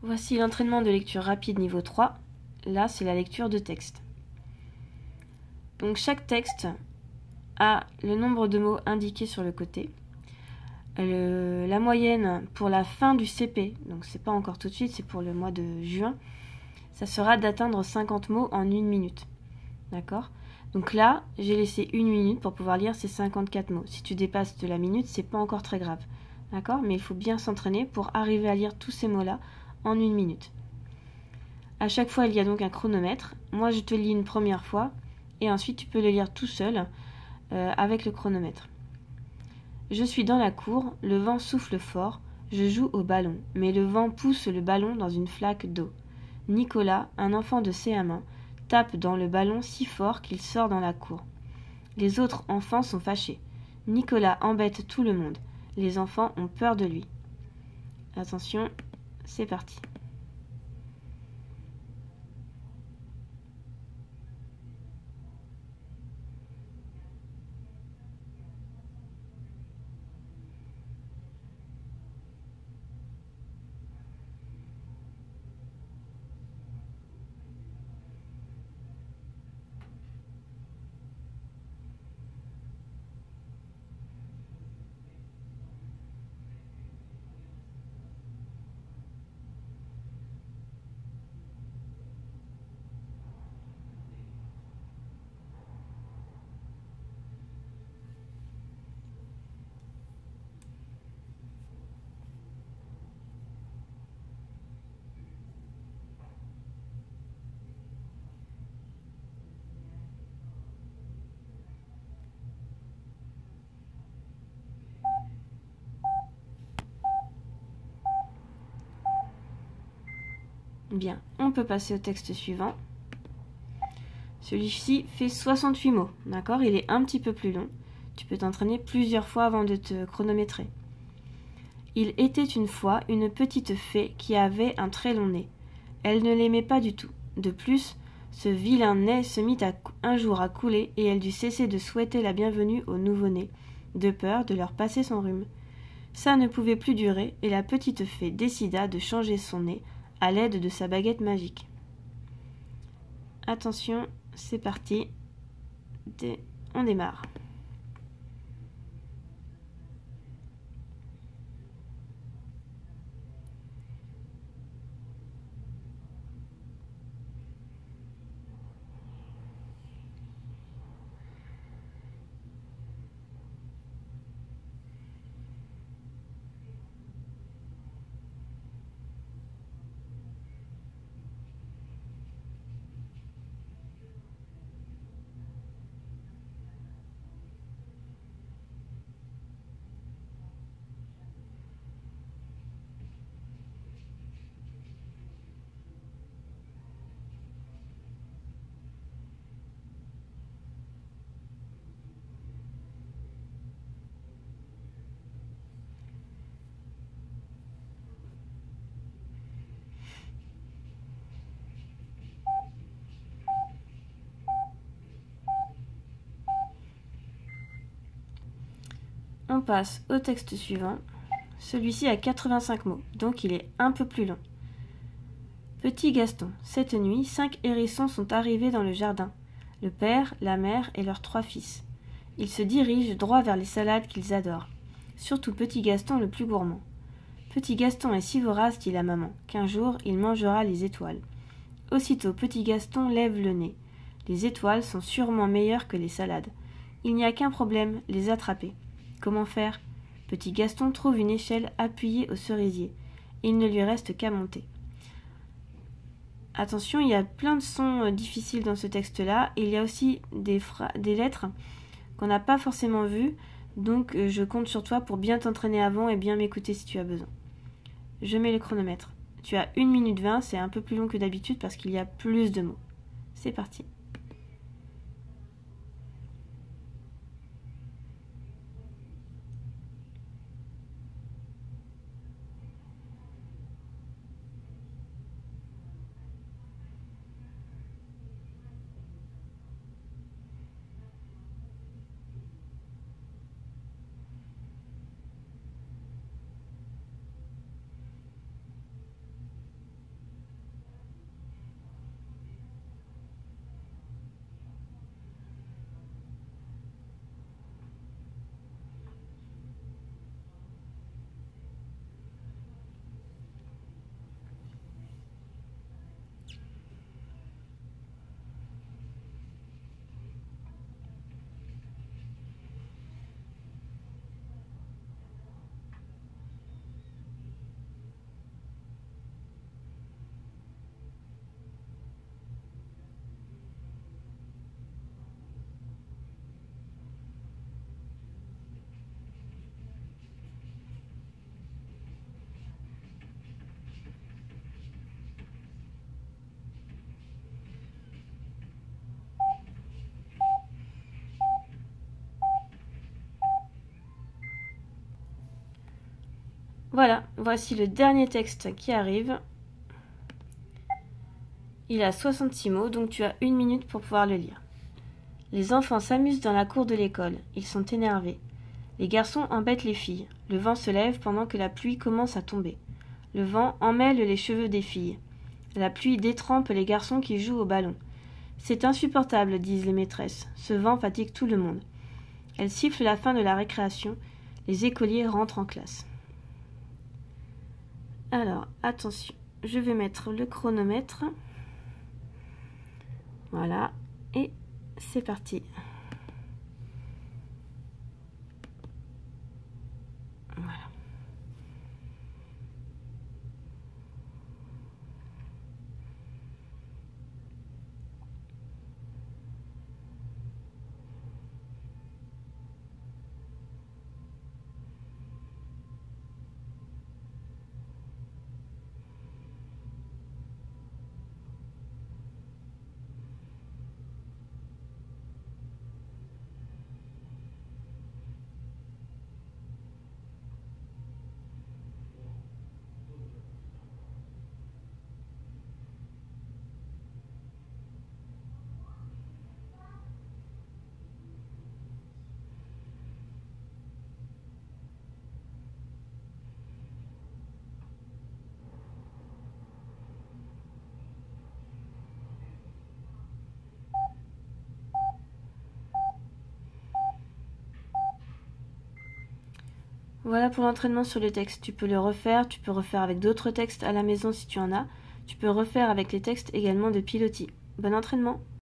Voici l'entraînement de lecture rapide niveau 3. Là, c'est la lecture de texte. Donc chaque texte a le nombre de mots indiqués sur le côté. La moyenne pour la fin du CP, donc c'est pas encore tout de suite, c'est pour le mois de juin, ça sera d'atteindre 50 mots en 1 minute. D'accord ? Donc là, j'ai laissé 1 minute pour pouvoir lire ces 54 mots. Si tu dépasses de la minute, c'est pas encore très grave. D'accord ? Mais il faut bien s'entraîner pour arriver à lire tous ces mots-là en 1 minute. À chaque fois, il y a donc un chronomètre. Moi, je te lis une première fois et ensuite tu peux le lire tout seul avec le chronomètre. Je suis dans la cour, le vent souffle fort, je joue au ballon, mais le vent pousse le ballon dans une flaque d'eau. Nicolas, un enfant de CM1, tape dans le ballon si fort qu'il sort dans la cour. Les autres enfants sont fâchés. Nicolas embête tout le monde. Les enfants ont peur de lui. Attention, c'est parti. Bien, on peut passer au texte suivant. Celui-ci fait 68 mots, d'accord ? Il est un petit peu plus long. Tu peux t'entraîner plusieurs fois avant de te chronométrer. Il était une fois une petite fée qui avait un très long nez. Elle ne l'aimait pas du tout. De plus, ce vilain nez se mit un jour à couler et elle dut cesser de souhaiter la bienvenue aux nouveau-nés, de peur de leur passer son rhume. Ça ne pouvait plus durer et la petite fée décida de changer son nez à l'aide de sa baguette magique. Attention, c'est parti. On démarre. On passe au texte suivant. Celui-ci a 85 mots, donc il est un peu plus long. Petit Gaston, cette nuit, 5 hérissons sont arrivés dans le jardin. Le père, la mère et leurs 3 fils. Ils se dirigent droit vers les salades qu'ils adorent. Surtout Petit Gaston le plus gourmand. Petit Gaston est si vorace, dit la maman, qu'un jour il mangera les étoiles. Aussitôt Petit Gaston lève le nez. Les étoiles sont sûrement meilleures que les salades. Il n'y a qu'un problème, les attraper. Comment faire ? Petit Gaston trouve une échelle appuyée au cerisier. Il ne lui reste qu'à monter. Attention, il y a plein de sons difficiles dans ce texte-là. Il y a aussi des lettres qu'on n'a pas forcément vues. Donc je compte sur toi pour bien t'entraîner avant et bien m'écouter si tu as besoin. Je mets le chronomètre. Tu as 1 minute 20, c'est un peu plus long que d'habitude parce qu'il y a plus de mots. C'est parti. Voilà, voici le dernier texte qui arrive. Il a 66 mots, donc tu as 1 minute pour pouvoir le lire. Les enfants s'amusent dans la cour de l'école. Ils sont énervés. Les garçons embêtent les filles. Le vent se lève pendant que la pluie commence à tomber. Le vent emmêle les cheveux des filles. La pluie détrempe les garçons qui jouent au ballon. C'est insupportable, disent les maîtresses. Ce vent fatigue tout le monde. Elles sifflent la fin de la récréation. Les écoliers rentrent en classe. Alors, attention, je vais mettre le chronomètre. Voilà, et c'est parti. Voilà. Voilà pour l'entraînement sur le texte. Tu peux le refaire, tu peux refaire avec d'autres textes à la maison si tu en as. Tu peux refaire avec les textes également de Pilotis. Bon entraînement!